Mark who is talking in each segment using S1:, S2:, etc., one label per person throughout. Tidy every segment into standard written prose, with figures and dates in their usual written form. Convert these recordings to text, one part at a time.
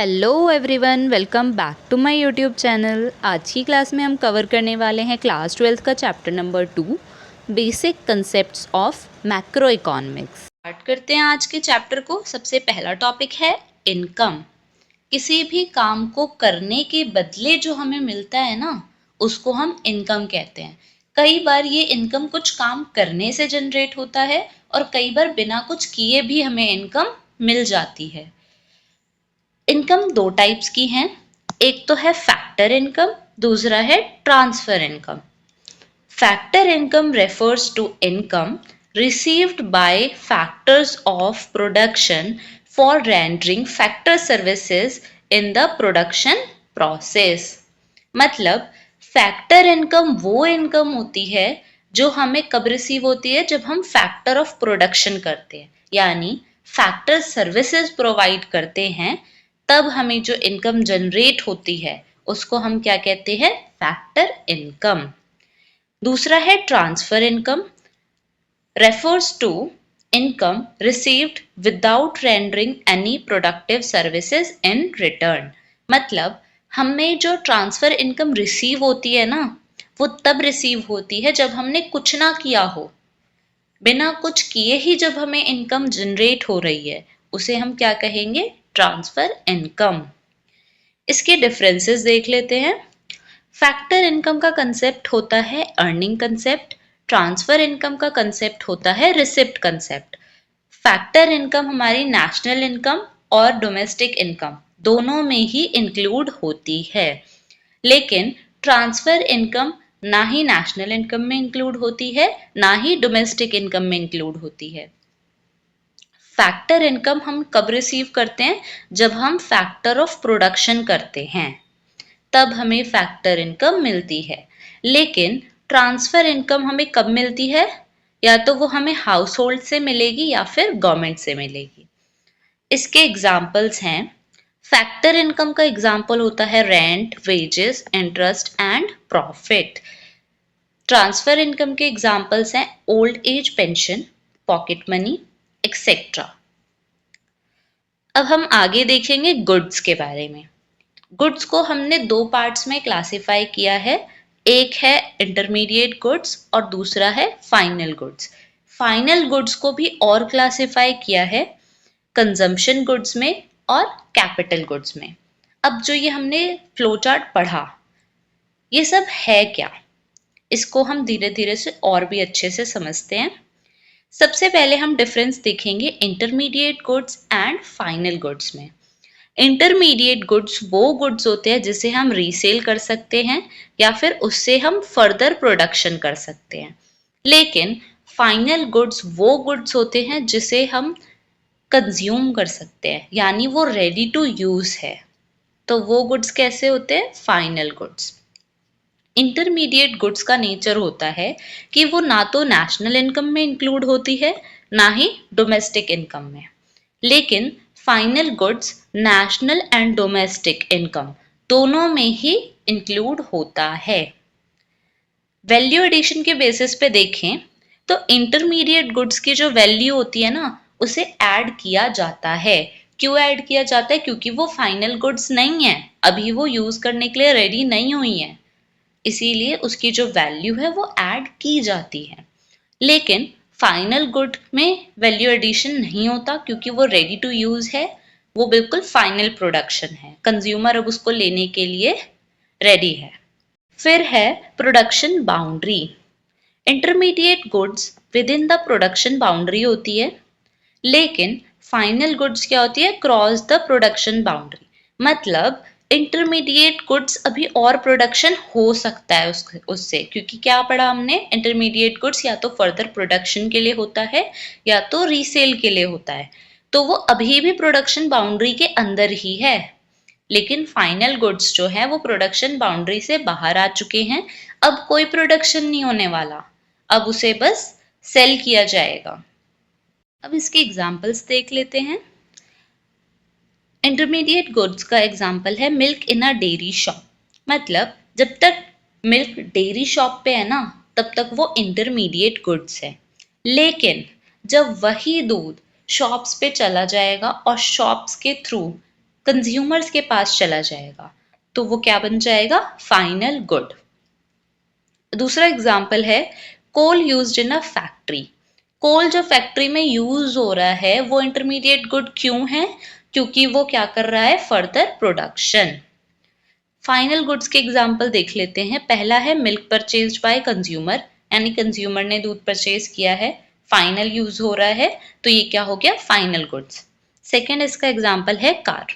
S1: Hello everyone, welcome back to my YouTube channel. आज की class में हम कवर करने वाले हैं क्लास 12 का chapter number 2, basic concepts of macro economics. Start करते हैं आज के चैप्टर को। सबसे पहला टॉपिक है इनकम। किसी भी काम को करने के बदले जो हमें मिलता है ना, उसको हम इनकम कहते हैं। कई बार ये इनकम कुछ काम करने से जनरेट होता है और कई बार बिना कुछ किए भी हमें इनकम मिल जाती है। इनकम दो टाइप्स की हैं, एक तो है फैक्टर इनकम, दूसरा है transfer income. Factor income refers to income received by factors of production for rendering factor services in the production process। मतलब फैक्टर इनकम वो इनकम होती है जो हमें कब रिसीव होती है, जब हम फैक्टर ऑफ प्रोडक्शन करते हैं, यानी फैक्टर सर्विसेज प्रोवाइड करते हैं, तब हमें जो इनकम जनरेट होती है उसको हम क्या कहते हैं, फैक्टर इनकम। दूसरा है transfer income, refers to income received without rendering any productive services in return। मतलब हमें जो ट्रांसफर इनकम रिसीव होती है ना, वो तब रिसीव होती है जब हमने कुछ ना किया हो, बिना कुछ किए ही जब हमें इनकम जनरेट हो रही है, उसे हम क्या कहेंगे, ट्रांसफर इनकम। इसके डिफरेंसेस देख लेते हैं। फैक्टर इनकम का कंसेप्ट होता है अर्निंग कंसेप्ट, ट्रांसफर इनकम का कंसेप्ट होता है रिसिप्ट कंसेप्ट। फैक्टर इनकम हमारी नेशनल इनकम और डोमेस्टिक इनकम दोनों में ही इंक्लूड होती है, लेकिन ट्रांसफर इनकम ना ही नेशनल इनकम में इंक्लूड होती है, ना ही डोमेस्टिक इनकम में इंक्लूड होती है। फैक्टर इनकम हम कब रिसीव करते हैं, जब हम फैक्टर ऑफ प्रोडक्शन करते हैं, तब हमें फैक्टर इनकम मिलती है। लेकिन ट्रांसफर इनकम हमें कब मिलती है, या तो वो हमें हाउस होल्ड से मिलेगी या फिर गवर्नमेंट से मिलेगी। इसके एग्जाम्पल्स हैं, फैक्टर इनकम का एग्जाम्पल होता है rent, wages, interest and profit. Transfer income के एग्जाम्पल्स हैं old age pension, pocket money, etcetera. अब हम आगे देखेंगे गुड्स के बारे में। गुड्स को हमने दो पार्ट्स में क्लासिफाई किया है, एक है इंटरमीडिएट गुड्स और दूसरा है फाइनल गुड्स। फाइनल गुड्स को भी और क्लासिफाई किया है कंजम्पशन गुड्स में और कैपिटल गुड्स में। अब जो ये हमने फ्लो चार्ट पढ़ा, ये सब है क्या, इसको हम धीरे धीरे से और भी अच्छे से समझते हैं। सबसे पहले हम डिफरेंस देखेंगे intermediate goods and final goods में। इंटरमीडिएट गुड्स वो गुड्स होते हैं जिसे हम रीसेल कर सकते हैं या फिर उससे हम फर्दर प्रोडक्शन कर सकते हैं, लेकिन फाइनल गुड्स वो गुड्स होते हैं जिसे हम कंज्यूम कर सकते हैं, यानी वो रेडी टू यूज है। तो वो गुड्स कैसे होते हैं, फाइनल गुड्स। इंटरमीडिएट गुड्स का नेचर होता है कि वो ना तो नेशनल इनकम में इंक्लूड होती है, ना ही डोमेस्टिक इनकम में, लेकिन final goods national and domestic income दोनों में ही इंक्लूड होता है। वैल्यू एडिशन के बेसिस पे देखें तो इंटरमीडिएट गुड्स की जो वैल्यू होती है ना, उसे ऐड किया जाता है। क्यों ऐड किया जाता है, क्योंकि वो फाइनल गुड्स नहीं है, अभी वो यूज करने के लिए रेडी नहीं हुई है, इसीलिए उसकी जो वैल्यू है वो ऐड की जाती है। लेकिन फाइनल गुड में वैल्यू एडिशन नहीं होता, क्योंकि वो रेडी टू यूज है, वो बिल्कुल फाइनल प्रोडक्शन है, कंज्यूमर अब उसको लेने के लिए रेडी है। फिर है production boundary. Intermediate goods with in the production boundary होती है, लेकिन फाइनल गुड्स क्या होती है, क्रॉस द प्रोडक्शन बाउंड्री। मतलब इंटरमीडिएट गुड्स अभी और प्रोडक्शन हो सकता है उससे, क्योंकि क्या पढ़ा हमने, इंटरमीडिएट गुड्स या तो फर्दर प्रोडक्शन के लिए होता है या तो रीसेल के लिए होता है, तो वो अभी भी प्रोडक्शन बाउंड्री के अंदर ही है। लेकिन फाइनल गुड्स जो है वो प्रोडक्शन बाउंड्री से बाहर आ चुके हैं, अब कोई प्रोडक्शन नहीं होने वाला, अब उसे बस सेल किया जाएगा। अब इसके एग्जाम्पल्स देख लेते हैं। इंटरमीडिएट गुड्स का एग्जाम्पल है milk in a dairy shop. मतलब जब तक मिल्क डेयरी शॉप पे है ना, तब तक वो इंटरमीडिएट गुड्स है, लेकिन जब वही दूध शॉप्स पे चला जाएगा और शॉप्स के थ्रू कंज्यूमर्स के पास चला जाएगा, तो वो क्या बन जाएगा? Final good. दूसरा एग्जाम्पल है coal used in a factory. कोल जो फैक्ट्री में यूज हो रहा है वो इंटरमीडिएट गुड क्यों है? क्योंकि वो क्या कर रहा है? Further production. फाइनल गुड्स के एग्जाम्पल देख लेते हैं। पहला है मिल्क परचेज्ड बाय कंज्यूमर, यानी कंज्यूमर ने दूध परचेज किया है, फाइनल यूज हो रहा है, तो ये क्या हो गया? Final goods. सेकेंड इसका एग्जाम्पल है कार।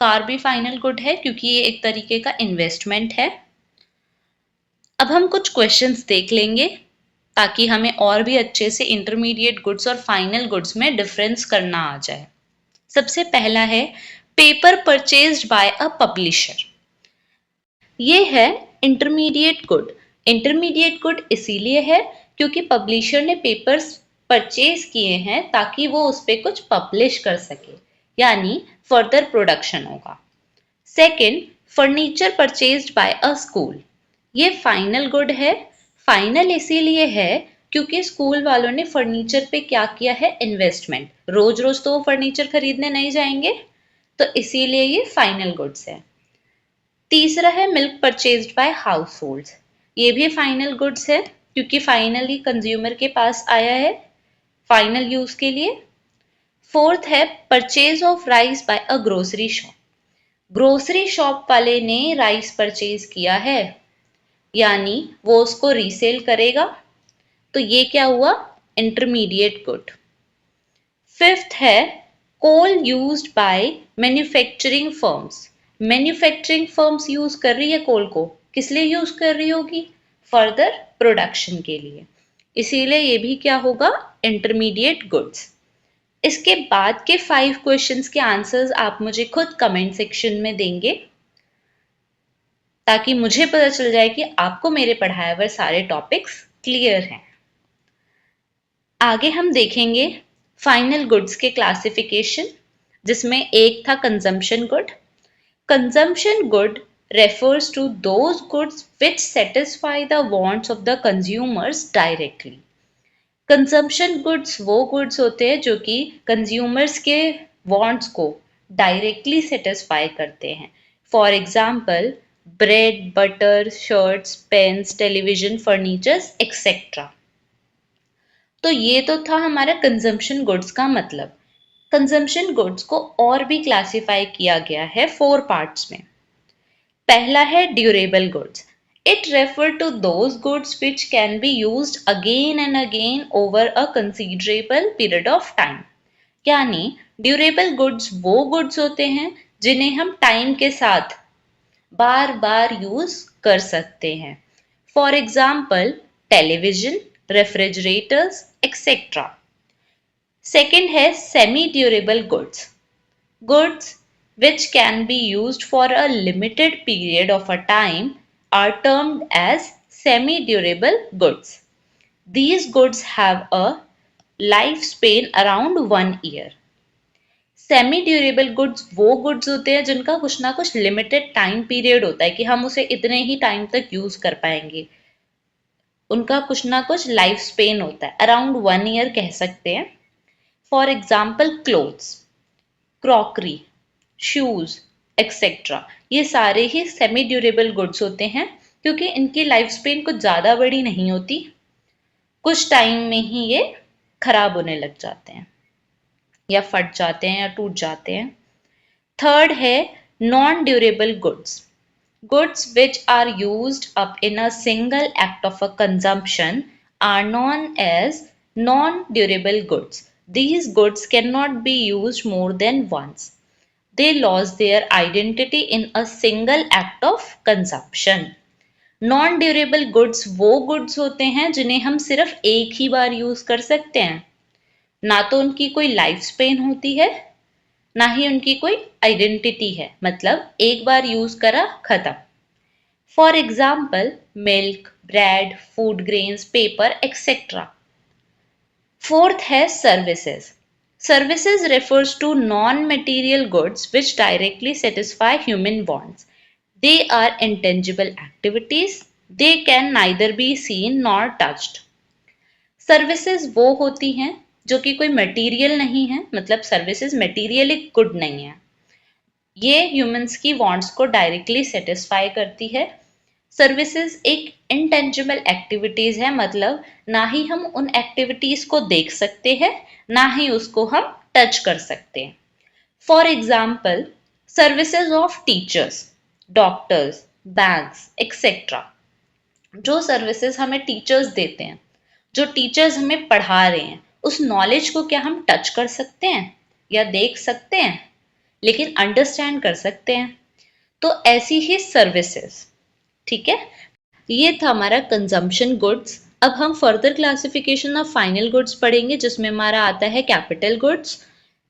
S1: कार भी फाइनल गुड है क्योंकि ये एक तरीके का इन्वेस्टमेंट है। अब हम कुछ क्वेश्चंस देख लेंगे ताकि हमें और भी अच्छे से इंटरमीडिएट गुड्स और फाइनल गुड्स में डिफरेंस करना आ जाए। सबसे पहला है पेपर परचेज्ड बाय अ पब्लिशर। ये है इंटरमीडिएट गुड। इंटरमीडिएट गुड इसीलिए है क्योंकि पब्लिशर ने पेपर्स परचेज किए हैं ताकि वो उस पर कुछ पब्लिश कर सके, यानी फर्दर प्रोडक्शन होगा। सेकेंड, फर्नीचर परचेज्ड बाय अ स्कूल। ये फाइनल गुड है। फाइनल इसीलिए है क्योंकि स्कूल वालों ने फर्नीचर पे क्या किया है? इन्वेस्टमेंट। रोज रोज तो वो फर्नीचर खरीदने नहीं जाएंगे, तो इसीलिए ये फाइनल गुड्स है। तीसरा है milk purchased bye house hold. ये भी फाइनल गुड्स है क्योंकि फाइनली कंज्यूमर के पास आया है फाइनल यूज के लिए। फोर्थ है purchase of rice by a grocery shop. Grocery shop वाले ने राइस परचेज किया है, यानी वो उसको रीसेल करेगा, तो ये क्या हुआ? Intermediate good. फिफ्थ है coal used by manufacturing firms. Manufacturing firms use कर रही है कोल को, किस लिए यूज कर रही होगी? फर्दर प्रोडक्शन के लिए, इसीलिए ये भी क्या होगा? Intermediate goods. इसके बाद के 5 क्वेश्चंस के आंसर्स आप मुझे खुद कमेंट सेक्शन में देंगे ताकि मुझे पता चल जाए कि आपको मेरे पढ़ाए हुए सारे टॉपिक्स क्लियर हैं। आगे हम देखेंगे फाइनल गुड्स के क्लासिफिकेशन, जिसमें एक था consumption good. Consumption good refers to those goods which satisfy the wants of the consumers directly. Consumption goods वो गुड्स होते हैं जो कि कंज्यूमर्स के वांट्स को डायरेक्टली सेटिस्फाई करते हैं। For example bread, butter, shirts, pens, television, furnitures etcetera. तो ये तो था हमारा कंजम्पशन गुड्स का मतलब। कंजम्पशन गुड्स को और भी क्लासिफाई किया गया है 4 पार्ट्स में। पहला है durable goods. It refer to those goods which can be used again and again over a considerable period of time. यानी ड्यूरेबल गुड्स वो गुड्स होते हैं जिन्हें हम टाइम के साथ बार बार यूज कर सकते हैं। For example television, refrigerators etcetera. Second है semi durable goods. Goods which can be used for a limited period of a time are termed as semi-durable goods. These goods have a lifespan around 1 year. Semi durable goods वो goods होते हैं जिनका कुछ ना कुछ limited time period होता है कि हम उसे इतने ही टाइम तक यूज कर पाएंगे। उनका कुछ ना कुछ लाइफ स्पेन होता है, अराउंड 1 ईयर कह सकते हैं। For example clothes, crockery, shoes etcetera, ये सारे ही सेमी ड्यूरेबल गुड्स होते हैं क्योंकि इनकी लाइफ स्पेन कुछ ज़्यादा बड़ी नहीं होती, कुछ टाइम में ही ये खराब होने लग जाते हैं या फट जाते हैं या टूट जाते हैं। थर्ड है non durable goods. Goods which are used up in a single act of a consumption are known as non-durable goods. These goods cannot be used more than once. They lose their identity in a single act of consumption. Non-durable goods वो goods होते हैं जिन्हें हम सिर्फ एक ही बार use कर सकते हैं, ना तो उनकी कोई लाइफ स्पेन होती है ना ही उनकी कोई आइडेंटिटी है, मतलब एक बार यूज करा खत्म। For example milk, bread, food grains, paper etcetera. Fourth है services. Services refers to non-material goods which directly satisfy human wants. They are intangible activities. They can neither be seen nor touched. Services वो होती हैं जो कि कोई material नहीं है, मतलब सर्विसेज मटेरियली गुड नहीं है, ये ह्यूमंस की वांट्स को डायरेक्टली सेटिस्फाई करती है। सर्विसेज एक इंटेंजिबल एक्टिविटीज है, मतलब ना ही हम उन एक्टिविटीज को देख सकते हैं, ना ही उसको हम टच कर सकते हैं। For example, services of teachers, doctors, banks etcetera. जो सर्विसेज हमें टीचर्स देते हैं, जो टीचर्स हमें पढ़ा रहे हैं, उस नॉलेज को क्या हम टच कर सकते हैं या देख सकते हैं? लेकिन अंडरस्टैंड कर सकते हैं। तो ऐसी ही सर्विसेज, ठीक है। ये था हमारा कंजम्पशन गुड्स। अब हम further classification of final goods पढ़ेंगे, जिसमें हमारा आता है कैपिटल गुड्स।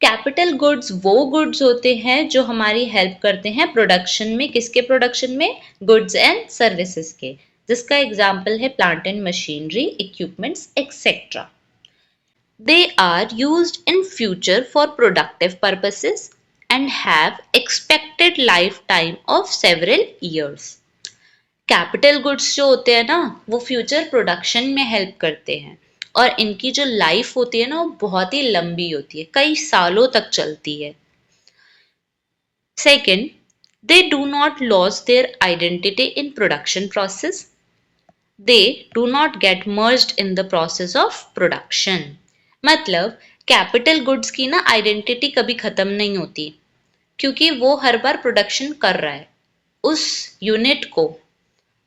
S1: कैपिटल गुड्स वो गुड्स होते हैं जो हमारी हेल्प करते हैं प्रोडक्शन में। किसके प्रोडक्शन में? गुड्स एंड सर्विसेज के, जिसका एग्जाम्पल है plant and machinery, equipments etcetera. They are used in future for productive purposes and have expected lifetime of several years. Capital goods जो होते हैं ना, वो फ्यूचर प्रोडक्शन में हेल्प करते हैं और इनकी जो लाइफ होती है ना, वो बहुत ही लंबी होती है, कई सालों तक चलती है। Second, they do not loss their identity in production process. They do not gate merged in the process of production. मतलब कैपिटल गुड्स की ना आइडेंटिटी कभी खत्म नहीं होती, क्योंकि वो हर बार प्रोडक्शन कर रहा है। उस यूनिट को,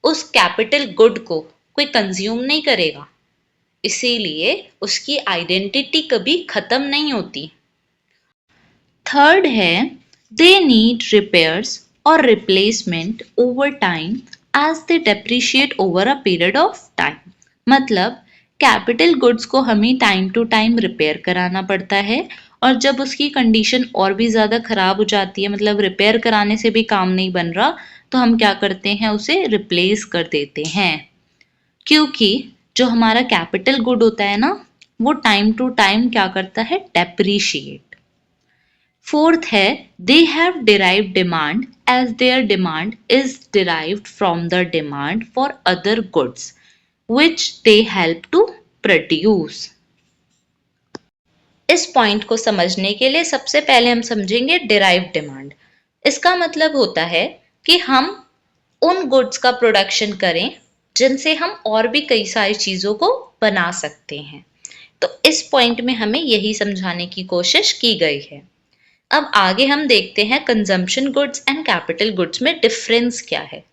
S1: उस कैपिटल गुड को कोई कंज्यूम नहीं करेगा, इसीलिए उसकी आइडेंटिटी कभी खत्म नहीं होती। थर्ड है, दे नीड रिपेयर्स और replacement over time as they depreciate over a period of time. मतलब कैपिटल गुड्स को हमें टाइम टू टाइम रिपेयर कराना पड़ता है, और जब उसकी कंडीशन और भी ज़्यादा ख़राब हो जाती है, मतलब रिपेयर कराने से भी काम नहीं बन रहा, तो हम क्या करते हैं, उसे रिप्लेस कर देते हैं। क्योंकि जो हमारा कैपिटल गुड होता है ना, वो टाइम टू टाइम क्या करता है, डेप्रीशिएट। फोर्थ है, they have derived demand as their demand is derived from the demand for other goods which they help to produce. इस पॉइंट को समझने के लिए सबसे पहले हम समझेंगे डिराइव्ड डिमांड। इसका मतलब होता है कि हम उन गुड्स का प्रोडक्शन करें जिनसे हम और भी कई सारी चीज़ों को बना सकते हैं। तो इस पॉइंट में हमें यही समझाने की कोशिश की गई है। अब आगे हम देखते हैं consumption goods and capital goods में डिफरेंस क्या है।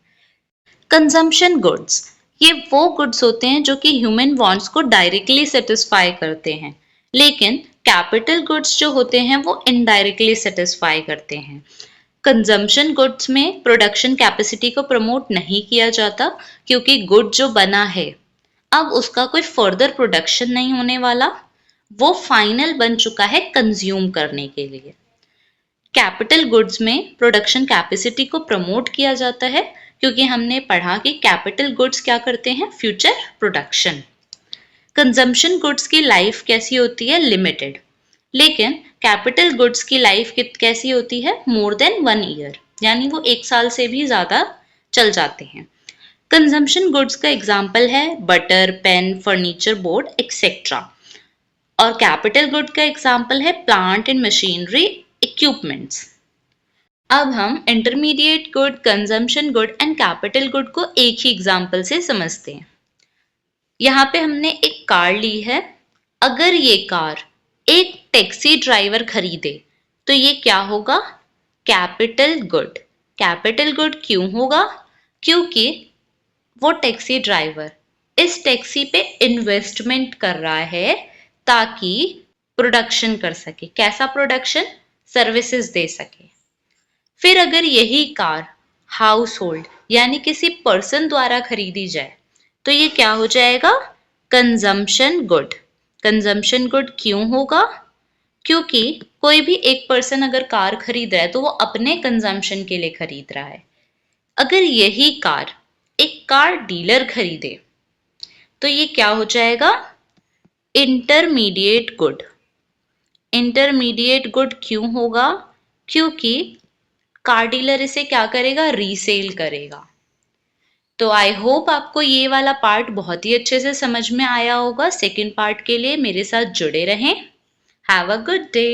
S1: कंजम्पशन गुड्स ये वो गुड्स होते हैं जो कि ह्यूमन वांट्स को डायरेक्टली सेटिस्फाई करते हैं, लेकिन कैपिटल गुड्स जो होते हैं वो इनडायरेक्टली सेटिस्फाई करते हैं। कंजम्पशन गुड्स में प्रोडक्शन कैपेसिटी को प्रमोट नहीं किया जाता, क्योंकि गुड जो बना है अब उसका कोई फर्दर प्रोडक्शन नहीं होने वाला, वो फाइनल बन चुका है कंज्यूम करने के लिए। कैपिटल गुड्स में प्रोडक्शन कैपेसिटी को प्रमोट किया जाता है, क्योंकि हमने पढ़ा कि कैपिटल गुड्स क्या करते हैं, फ्यूचर प्रोडक्शन। कंजम्पशन गुड्स की लाइफ कैसी होती है, लिमिटेड, लेकिन कैपिटल गुड्स की लाइफ कैसी होती है, मोर देन 1 ईयर, यानी वो 1 साल से भी ज़्यादा चल जाते हैं। कंजम्पशन गुड्स का एग्जाम्पल है butter, pen, furniture, board etcetera, और कैपिटल गुड का एग्जाम्पल है प्लांट एंड मशीनरी, इक्विपमेंट्स। अब हम intermediate good, consumption good and capital good को एक ही एग्जाम्पल से समझते हैं। यहाँ पे हमने एक कार ली है। अगर ये कार एक टैक्सी ड्राइवर खरीदे तो ये क्या होगा, कैपिटल गुड। कैपिटल गुड क्यों होगा, क्योंकि वो टैक्सी ड्राइवर इस टैक्सी पे इन्वेस्टमेंट कर रहा है ताकि प्रोडक्शन कर सके। कैसा प्रोडक्शन, सर्विसेज दे सके। फिर अगर यही कार हाउस होल्ड यानी किसी पर्सन द्वारा खरीदी जाए तो ये क्या हो जाएगा, कंजम्पशन गुड। कंजम्पशन गुड क्यों होगा, क्योंकि कोई भी एक पर्सन अगर कार खरीद रहा है तो वो अपने कंजम्पशन के लिए खरीद रहा है। अगर यही कार एक कार डीलर खरीदे तो ये क्या हो जाएगा, इंटरमीडिएट गुड। इंटरमीडिएट गुड क्यों होगा, क्योंकि कार डीलर इसे क्या करेगा, रीसेल करेगा। तो आई होप आपको ये वाला पार्ट बहुत ही अच्छे से समझ में आया होगा। सेकंड पार्ट के लिए मेरे साथ जुड़े रहें। Have a good day.